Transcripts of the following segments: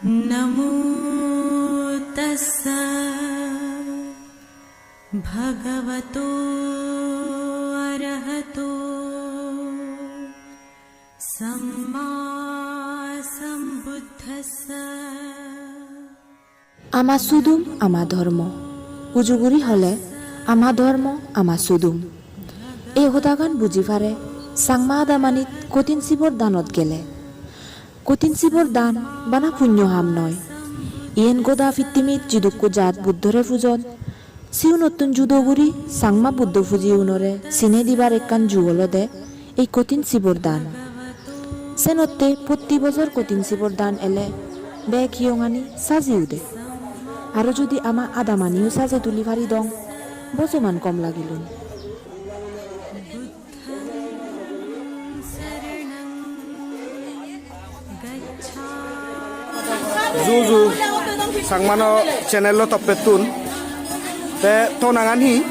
नमो तस्स भगवतो अरहतो सम्मा सम्बुद्धस्स আমা সুদুম আমা ধর্ম উজুগুৰি হলে আমা ধর্ম আমা সুদুম এই কথাগান বুজি পারে চাংমা আদামানিত কঠিন শিৱৰ দানত গেলে কঠিন শিৱৰ দান বানা পুণ্য হাম নয় ইয়েন গোদা ফিত্তিমিত জিদুক্কু জাত বুদ্ধরে ফুজন সিউ নতুন জুদগুৰি চাংমা বুদ্ধ ফুজি উনরে চিনে দিবার একখান যুগল দে এই কঠিন শিৱৰ দান সেনতে প্রতি বছর কঠিন শিৱৰ দান এলে বে খিয়ঙানি সাজিও দে আর যদি আমা আদামানিও সাজে তুলি পারি দং বজমান কম লাগিলুন Zuzu sangmano channel lo topetun te to nangani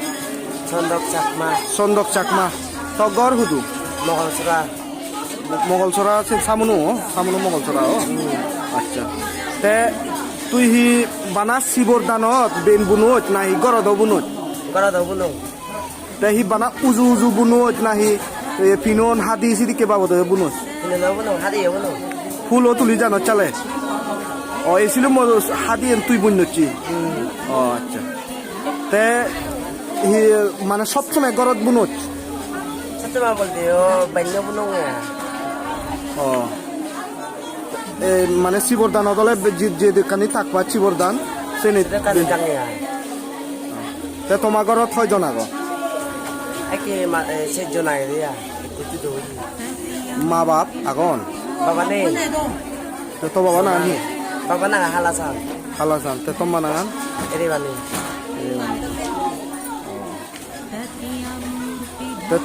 sondok chakma to gor hudu mogolsora se samunu mogolsora o acha te তুই হি বানা শিবর দানত বেন বুনোত নাহি গরদ বুনোত তে হি বানা উজু উজু বুনোত নাহি ফিনন হাদি সিদি কে বাবদ বুনোত ফুল তুলি জানো চলে ও এসিল হাদি তুই বুনছি ও আচ্ছা তে হি মানে সবসময় গরদ বুনোত ও মানে শিবর দান হলে যে দোকানি থাকবা শিবর দান সে তোমার ঘরত ছয়জন আগ মা বাপ আগন তো বাবা না আনি হালাসান তে তোমার নাগান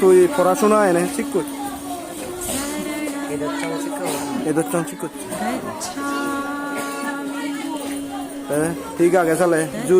তুই পড়াশোনা এনে ঠিক কর এদের চঞ্চি করছে ঠিক আছে চলে জু